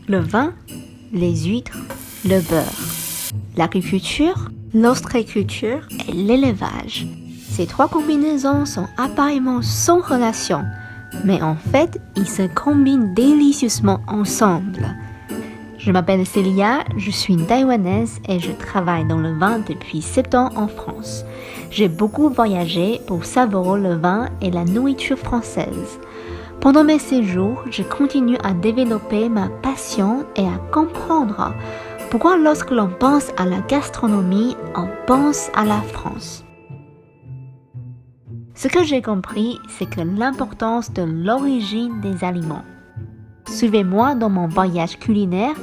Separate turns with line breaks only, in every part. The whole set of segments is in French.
le vin, les huîtres, le beurre. L'agriculture, l'ostréiculture et l'élevage. Ces trois combinaisons sont apparemment sans relation, mais en fait, ils se combinent délicieusement ensemble. Je m'appelle Célia, je suis taïwanaise et je travaille dans le vin depuis 7 ans en France. J'ai beaucoup voyagé pour savourer le vin et la nourriture française. Pendant mes séjours, je continue à développer ma passion et à comprendre pourquoi lorsque l'on pense à la gastronomie, on pense à la France. Ce que j'ai compris, c'est que l'importance de l'origine des aliments. Suivez-moi dans mon voyage culinaire,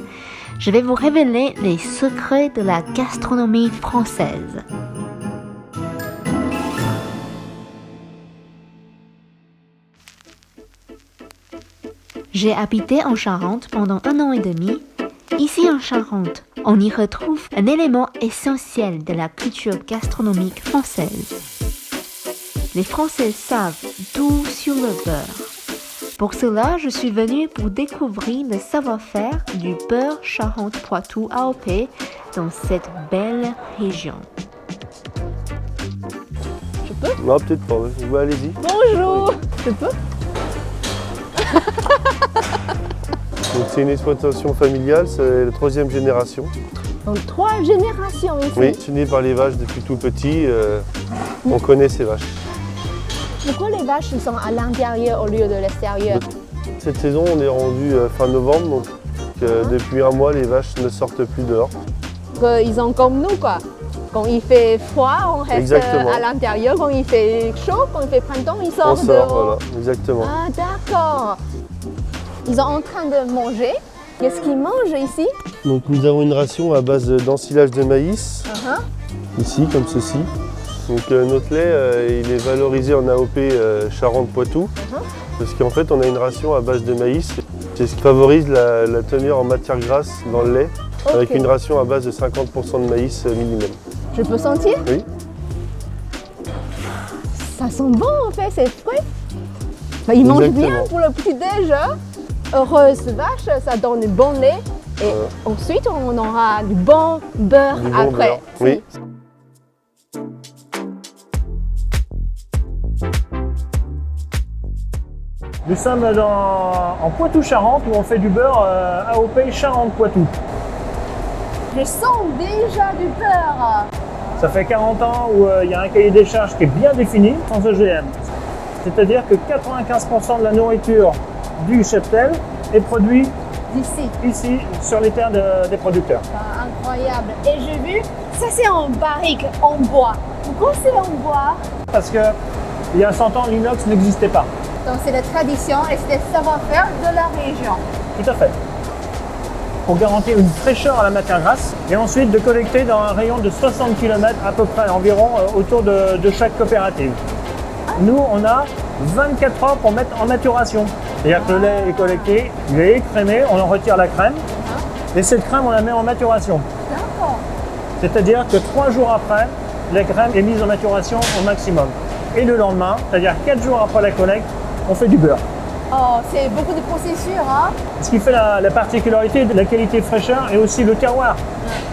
je vais vous révéler les secrets de la gastronomie française. J'ai habité en Charente pendant 1 an et demi. Ici en Charente, on y retrouve un élément essentiel de la culture gastronomique française. Les Français savent tout sur le beurre. Pour cela, je suis venue pour découvrir le savoir-faire du beurre Charente-Poitou AOP dans cette belle région.
Je peux?
Non, peut-être pas. Ouais, allez-y.
Bonjour. Je peux?
Donc, c'est une exploitation familiale, c'est la 3e génération.
Donc 3 générations ici.
Oui, je suis né par les vaches depuis tout petit. On connaît ces vaches.
Pourquoi les vaches sont à l'intérieur au lieu de l'extérieur?
Cette saison, on est rendu fin novembre, donc depuis 1 mois, les vaches ne sortent plus dehors.
Ils sont comme nous, quoi. Quand il fait froid, on reste
Exactement.
à l'intérieur. Quand il fait chaud, quand il fait printemps, ils
On
sortent
sort,
dehors.
voilà, exactement.
Ah, d'accord. Ils sont en train de manger. Qu'est-ce qu'ils mangent ici?
Donc nous avons une ration à base d'ensilage de maïs, ici, comme ceci. Donc notre lait, il est valorisé en AOP Charente-Poitou, parce qu'en fait on a une ration à base de maïs. C'est ce qui favorise la teneur en matière grasse dans le lait, avec une ration à base de 50% de maïs minimum.
Je peux sentir?
Oui.
Ça sent bon en fait, c'est frais. Bah, ils mangent bien
Exactement.
pour le petit-déj. Hein? Heureuse vache, ça donne du bon lait. Et ensuite, on aura du bon beurre
Du bon
après.
beurre, oui.
Nous sommes en Poitou-Charentes où on fait du beurre AOP Charente-Poitou.
Je sens déjà du beurre.
Ça fait 40 ans où il y a un cahier des charges qui est bien défini, sans OGM. C'est-à-dire que 95% de la nourriture du cheptel est produit
D'ici.
ici sur les terres des producteurs.
Ah, incroyable. Et j'ai vu, ça c'est en barrique, en bois. Pourquoi c'est en bois?
Parce qu'il y a 100 ans, l'inox n'existait pas.
Donc c'est la tradition et c'est le savoir-faire de la région.
Tout à fait. Pour garantir une fraîcheur à la matière grasse et ensuite de collecter dans un rayon de 60 km à peu près environ autour de chaque coopérative. Nous, on a 24 heures pour mettre en maturation. C'est-à-dire que le lait est collecté, il est écrémé, on en retire la crème et cette crème, on la met en maturation.
D'accord.
C'est-à-dire que 3 jours après, la crème est mise en maturation au maximum. Et le lendemain, c'est-à-dire 4 jours après la collecte, on fait du beurre.
Oh, c'est beaucoup de procédures, hein?
Ce qui fait la particularité de la qualité fraîcheur et aussi le terroir.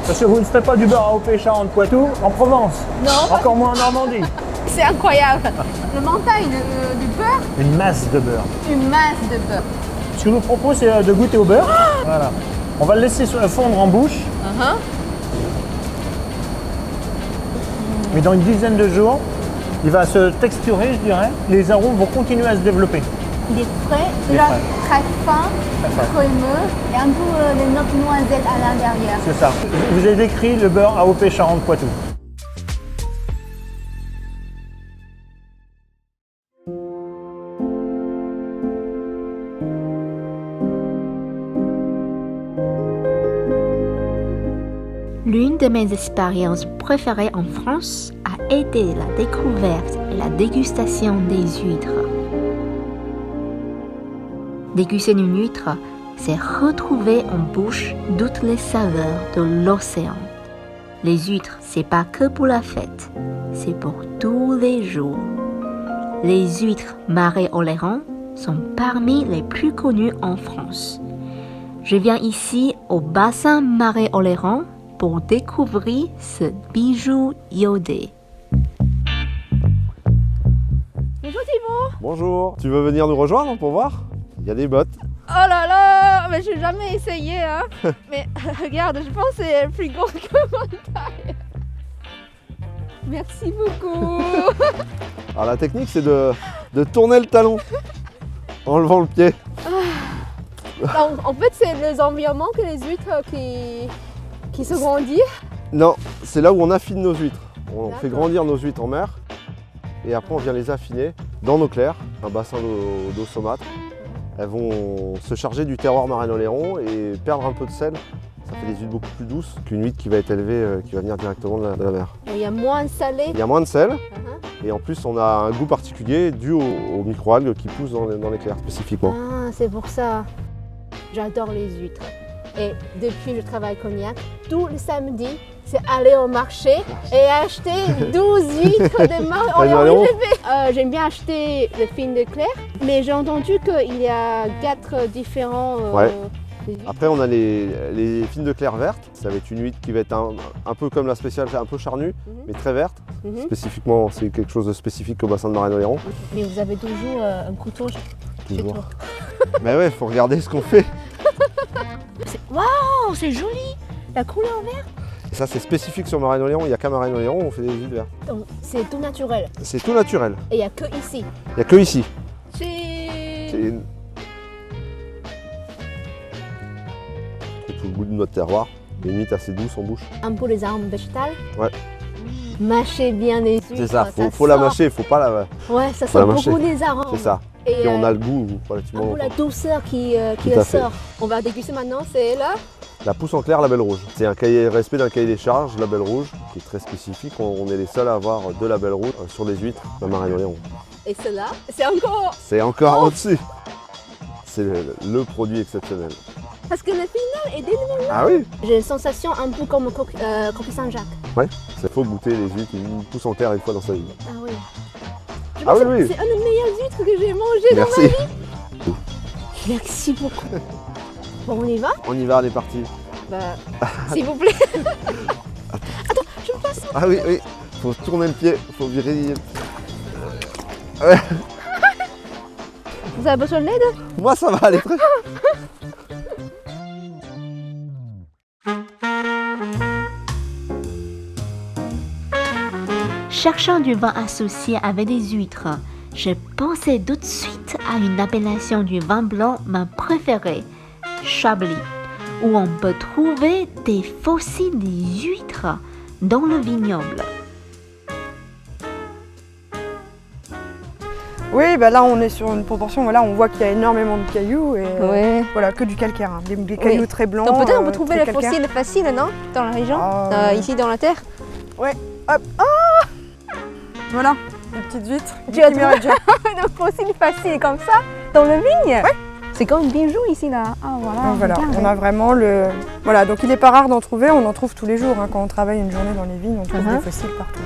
Parce que vous ne ferez pas du beurre AOP Charente-Poitou en Provence,
Non.
encore moins en Normandie.
C'est incroyable. Le montagne du beurre,
Une masse de beurre.
une masse de beurre.
Ce que je vous propose, c'est de goûter au beurre. Voilà. On va le laisser fondre en bouche. Mais dans une dizaine de jours, il va se texturer, je dirais. Les arômes vont continuer à se développer.
Il est frais,
Il est
déjà
frais.
très fin,
Très fin.
crémeux et un peu les notes noisettes à l'intérieur.
C'est ça. Je vous ai décrit le beurre AOP Charente-Poitou.
L'une de mes expériences préférées en France a été la découverte et la dégustation des huîtres. Déguster une huître, c'est retrouver en bouche toutes les saveurs de l'océan. Les huîtres, c'est pas que pour la fête, c'est pour tous les jours. Les huîtres Marais Oléron sont parmi les plus connues en France. Je viens ici au bassin Marais-Oléron pour découvrir ce bijou iodé.
Bonjour Thibaut.
Bonjour, tu veux venir nous rejoindre pour voir? Il y a des bottes.
Oh là là, mais j'ai jamais essayé hein. Mais regarde, je pense que c'est plus grand que ma taille. Merci beaucoup.
Alors la technique c'est de tourner le talon en levant le pied.
Donc, en fait, c'est les environnements que les huîtres qui se grandissent.
Non, c'est là où on affine nos huîtres. On
D'accord.
fait grandir nos huîtres en mer et après on vient les affiner dans nos clairs, un bassin d'eau saumâtre. Elles vont se charger du terroir Marais-Oléron et perdre un peu de sel. Ça fait des huîtres beaucoup plus douces qu'une huître qui va être élevée, qui va venir directement de la mer.
Il y a moins de salé.
Il y a moins de sel
Uh-huh.
et en plus on a un goût particulier dû aux microalgues qui poussent dans les clairs spécifiquement.
Ah, c'est pour ça. J'adore les huîtres. Et depuis que je travaille à Cognac, tous les samedis, c'est aller au marché et acheter 12 huîtres de Marais-Oléron. J'aime bien acheter les fines de clair, mais j'ai entendu qu'il y a 4 différents.
Ouais.
des huîtres.
Après, on a les fines de clair vertes. Ça va être une huître qui va être un peu comme la spéciale, un peu charnue, mais très verte.
Mhm.
Spécifiquement, c'est quelque chose de spécifique au bassin de Marais-Oléron.
Mais vous avez toujours un couteau chez
Toujours.
toi.
Mais ouais, il faut regarder ce qu'on fait.
Waouh, c'est joli. La couleur verte.
Et ça, c'est spécifique sur Marais-Oléron. Il n'y a qu'à Marais-Oléron où on fait des huîtres vertes.
Donc, c'est tout naturel.
C'est tout naturel.
Et il n'y a que ici.
Il n'y a que ici.
Cheers.
C'est tout le goût de notre terroir. Une huître assez douce en bouche.
Un peu les arômes végétales.
Ouais.
Mâcher bien les huîtres.
C'est ça. Faut la
sent-
mâcher. Faut pas la.
Ouais, ça
Faut
sent
la mâcher.
beaucoup des arômes.
C'est ça.
Et
Puis on a
un
le goût relativement
peu la
longtemps.
douceur qui
Tout à fait.
ressort. On va déguster maintenant, c'est là.
La pousse en clair, label rouge. C'est un respect d'un cahier des charges, label rouge, qui est très spécifique. On est les seuls à avoir deux labels rouges sur les huîtres de Marais-Oléron.
Et cela, c'est encore.
C'est encore au-dessus. C'est le produit exceptionnel.
Parce que le final est délicat.
Ah oui.
J'ai une sensation un peu comme coquille Saint-Jacques.
Ouais, il faut goûter les huîtres, une pousse en clair une fois dans sa vie.
Ah oui. Je
Ah
pense
oui,
que
oui.
C'est un des meilleurs huîtres que j'ai mangé dans
Merci.
ma vie. Merci beaucoup. Bon, on y va.
On y va, on est parti.
Bah, s'il vous plaît. Attends, je me passe.
Ah oui, oui. Faut tourner le pied, faut virer.
Vous avez besoin d'aide?
Moi ça va aller très.
Cherchant du vin associé avec des huîtres, je pensais tout de suite à une appellation du vin blanc ma préférée, Chablis, où on peut trouver des fossiles des huîtres dans le vignoble.
Oui, bah là on est sur une proportion, voilà, on voit qu'il y a énormément de cailloux et
Ouais.
voilà, que du calcaire, hein, des cailloux très blancs.
Donc peut-être on peut trouver
très
les
calcaires.
fossiles faciles, non? Dans la région?
Ah,
Ici dans la terre?
Hop, ah voilà, les petites huîtres.
Tu as
Qui méritent déjà.
Des fossiles faciles comme ça, dans le vigne? Ouais. C'est comme un bijou ici là. Ah voilà.
Donc voilà,
regarde.
on a vraiment le... Voilà, donc il n'est pas rare d'en trouver, on en trouve tous les jours. Hein, quand on travaille une journée dans les vignes, on trouve des fossiles partout.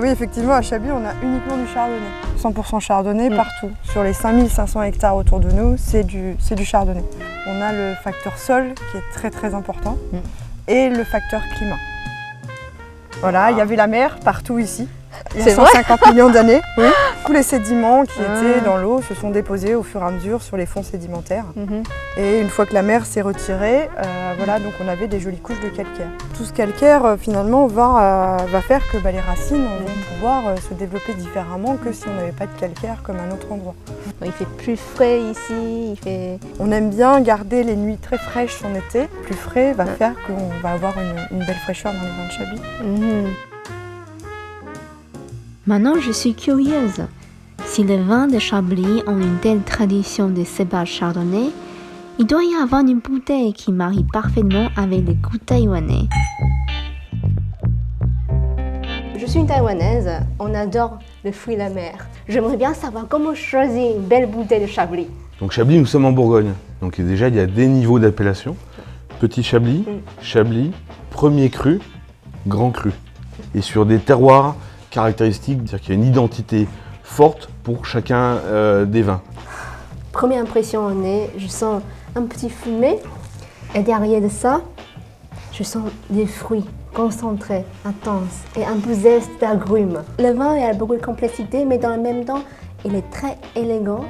Oui, effectivement, à Chablis, on a uniquement du chardonnay. 100% chardonnay partout. Sur les 5500 hectares autour de nous, c'est du chardonnay. On a le facteur sol qui est très très important et le facteur climat. Voilà, il y avait la mer partout ici. Il y a
C'est vrai
150 millions d'années. Oui. Tous les sédiments qui étaient dans l'eau se sont déposés au fur et à mesure sur les fonds sédimentaires. Et une fois que la mer s'est retirée, voilà, donc on avait des jolies couches de calcaire. Tout ce calcaire, finalement, va faire que les racines vont pouvoir se développer différemment que si on n'avait pas de calcaire comme à un autre endroit.
Il fait plus frais ici, il fait...
On aime bien garder les nuits très fraîches en été. Plus frais va faire qu'on va avoir une belle fraîcheur dans les vins de Chablis.
Maintenant, je suis curieuse. Si les vins de Chablis ont une telle tradition de cépage chardonnay, il doit y avoir une bouteille qui marie parfaitement avec les goûts taïwanais.
Je suis une Taïwanaise, on adore le fruit de la mer. J'aimerais bien savoir comment choisir une belle bouteille de Chablis.
Donc Chablis, nous sommes en Bourgogne. Donc déjà, il y a des niveaux d'appellation. Petit Chablis, Chablis, premier cru, grand cru. Et sur des terroirs caractéristiques, c'est-à-dire qu'il y a une identité forte pour chacun des vins.
Première impression au nez, je sens un petit fumé Et derrière de ça, je sens des fruits concentrés, intenses et un peu zeste d'agrumes. Le vin il a beaucoup de complexité, mais dans le même temps, il est très élégant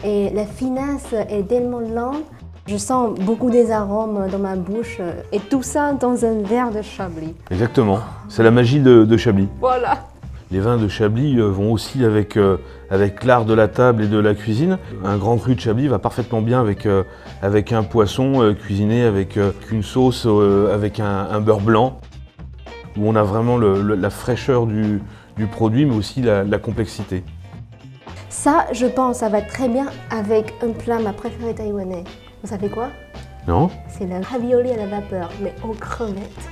et la finesse est tellement lente. Je sens beaucoup des arômes dans ma bouche et tout ça dans un verre de Chablis.
Exactement, c'est la magie de Chablis.
Voilà.
Les vins de Chablis vont aussi avec l'art de la table et de la cuisine. Un grand cru de Chablis va parfaitement bien avec un poisson cuisiné avec une sauce, avec un beurre blanc, où on a vraiment la fraîcheur du produit, mais aussi la complexité.
Ça, je pense, ça va très bien avec un plat ma préféré taïwanais. Vous savez quoi?
Non?
C'est le ravioli à la vapeur, mais aux crevettes.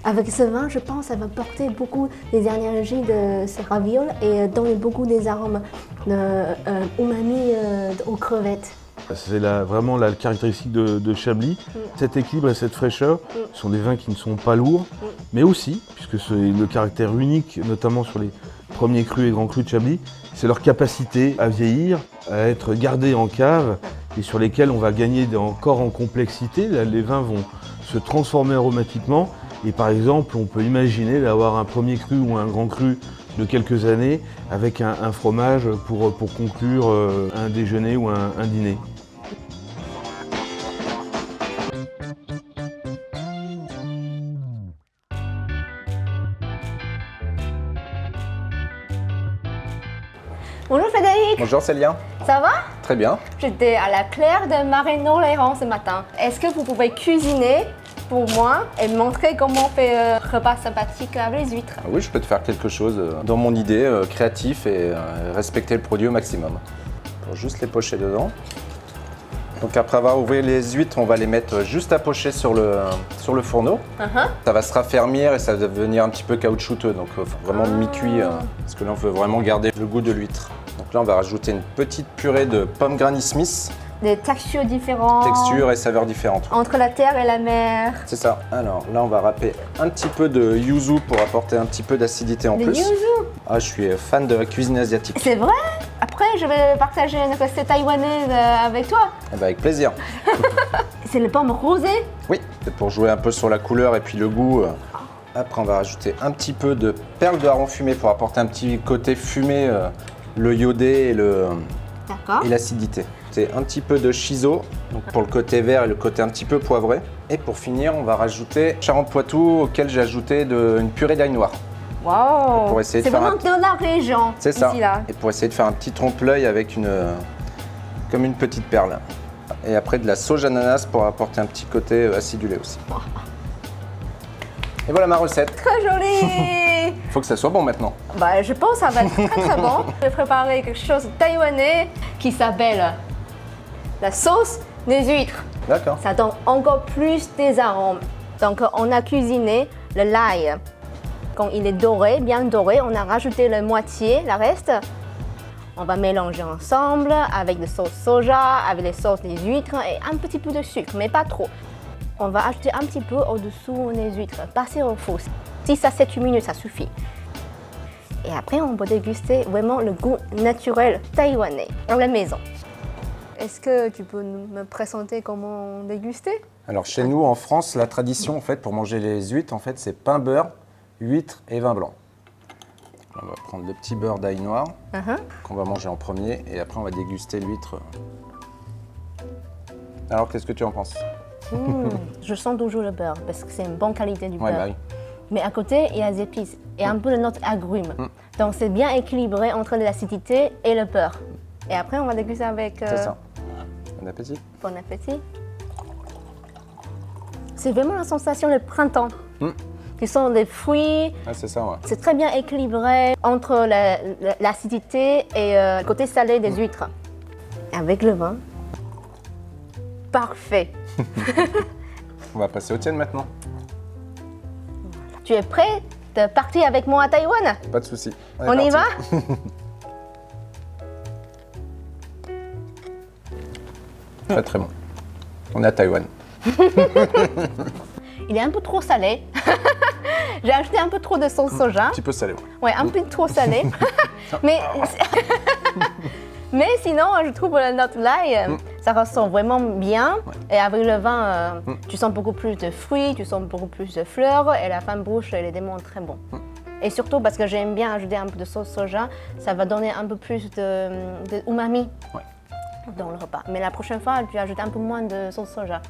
Avec ce vin, je pense, ça va porter beaucoup des énergies de ces ravioles et donner beaucoup des arômes umami aux crevettes.
C'est vraiment la caractéristique de Chablis. Cet équilibre et cette fraîcheur sont des vins qui ne sont pas lourds, mais aussi, puisque c'est le caractère unique, notamment sur les premiers crus et grands crus de Chablis, c'est leur capacité à vieillir, à être gardés en cave et sur lesquels on va gagner encore en complexité. Là, les vins vont se transformer aromatiquement. Et par exemple, on peut imaginer d'avoir un premier cru ou un grand cru de quelques années avec un fromage pour conclure un déjeuner ou un dîner.
Bonjour Frédéric,
Bonjour Célia,
ça va?
très bien.
J'étais à la Claire de Marino-Léron ce matin. Est-ce que vous pouvez cuisiner pour moi et me montrer comment on fait un repas sympathique avec les huîtres?
Oui, je peux te faire quelque chose dans mon idée, créatif et respecter le produit au maximum. Pour juste les pocher dedans. Donc après avoir ouvert les huîtres, on va les mettre juste à pocher sur le fourneau. Ça va se raffermir et ça va devenir un petit peu caoutchouteux, donc faut vraiment mi-cuit, parce que là on veut vraiment garder le goût de l'huître. Donc là on va rajouter une petite purée de pommes Granny Smith,
Des textures différentes.
texture et saveurs différentes.
Entre la terre et la mer.
C'est ça. Alors là on va râper un petit peu de yuzu pour apporter un petit peu d'acidité en
Le
plus.
yuzu.
Ah, je suis fan de la cuisine asiatique.
C'est vrai? Après, je vais partager une recette taïwanaise avec toi.
Eh ben, avec plaisir.
C'est les pommes rosées.
Oui, c'est pour jouer un peu sur la couleur et puis le goût. Après, on va rajouter un petit peu de perles de hareng fumé pour apporter un petit côté fumé, le iodé
D'accord.
et l'acidité. C'est un petit peu de shiso, donc pour le côté vert et le côté un petit peu poivré. Et pour finir, on va rajouter Charentes-Poitou auquel j'ai ajouté une purée d'ail noir.
Wow.
Pour essayer de
C'est
faire
vraiment dans la région.
C'est ça.
Ici, là.
Et pour essayer de faire un petit trompe-l'œil avec comme une petite perle. Et après de la sauge ananas pour apporter un petit côté acidulé aussi. Et voilà ma recette.
Très joli.
Il faut que ça soit bon maintenant.
Bah, je pense que ça va être très très bon. Je vais préparer quelque chose de taïwanais qui s'appelle la sauce des huîtres.
D'accord.
Ça donne encore plus des arômes. Donc on a cuisiné le l'ail. Quand il est doré, bien doré, on a rajouté la moitié, la reste. On va mélanger ensemble avec la sauce soja, avec les sauces des huîtres et un petit peu de sucre, mais pas trop. On va ajouter un petit peu au-dessous des huîtres, passer au four. 6 à 7 minutes, ça suffit. Et après, on peut déguster vraiment le goût naturel taïwanais à la maison. Est-ce que tu peux me présenter comment déguster?
Alors chez nous en France, la tradition en fait pour manger les huîtres, en fait, c'est pain beurre, huîtres et vin blanc. On va prendre le petit beurre d'ail noir qu'on va manger en premier et après on va déguster l'huître. Alors qu'est-ce que tu en penses?
Je sens toujours le beurre parce que c'est une bonne qualité du
Ouais,
beurre.
bah oui.
Mais à côté, il y a des épices et un peu de note agrumes. Donc c'est bien équilibré entre l'acidité et le beurre. Et après, on va déguster avec...
C'est ça. Bon appétit.
Bon appétit. C'est vraiment la sensation de printemps. Qui sont des fruits.
Ah, c'est ça, ouais.
C'est très bien équilibré entre l'acidité et le côté salé des huîtres. Avec le vin. Parfait.
On va passer au tien maintenant.
Tu es prêt de partir avec moi à Taïwan?
Pas de souci.
On y va?
Très très bon. On est à Taïwan.
Il est un peu trop salé. J'ai ajouté un peu trop de sauce soja.
Un petit peu salé. Ouais.
Ouais, un peu trop salé. mais sinon, je trouve la note l'ail ça ressent vraiment bien. Et avec le vin, tu sens beaucoup plus de fruits, tu sens beaucoup plus de fleurs et la fin de bouche, elle est vraiment très bon. Et surtout parce que j'aime bien ajouter un peu de sauce soja, ça va donner un peu plus de umami dans le repas. Mais la prochaine fois, tu ajoutes un peu moins de sauce soja.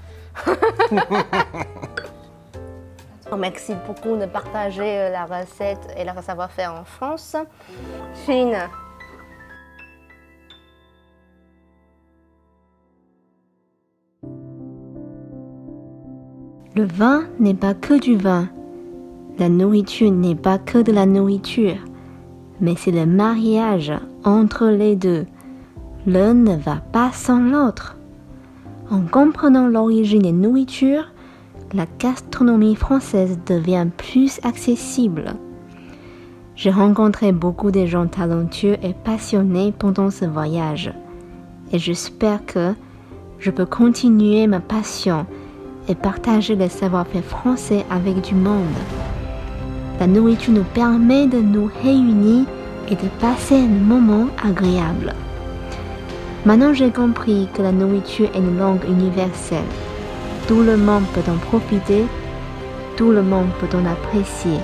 Merci beaucoup de partager la recette et le savoir-faire en France. Fine.
Le vin n'est pas que du vin. La nourriture n'est pas que de la nourriture, mais c'est le mariage entre les deux. L'un ne va pas sans l'autre. En comprenant l'origine des nourritures, la gastronomie française devient plus accessible. J'ai rencontré beaucoup de gens talentueux et passionnés pendant ce voyage, et j'espère que je peux continuer ma passion et partager le savoir-faire français avec du monde. La nourriture nous permet de nous réunir et de passer un moment agréable. Maintenant, j'ai compris que la nourriture est une langue universelle. Tout le monde peut en profiter, tout le monde peut en apprécier.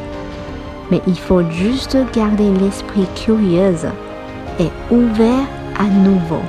Mais il faut juste garder l'esprit curieux et ouvert à nouveau.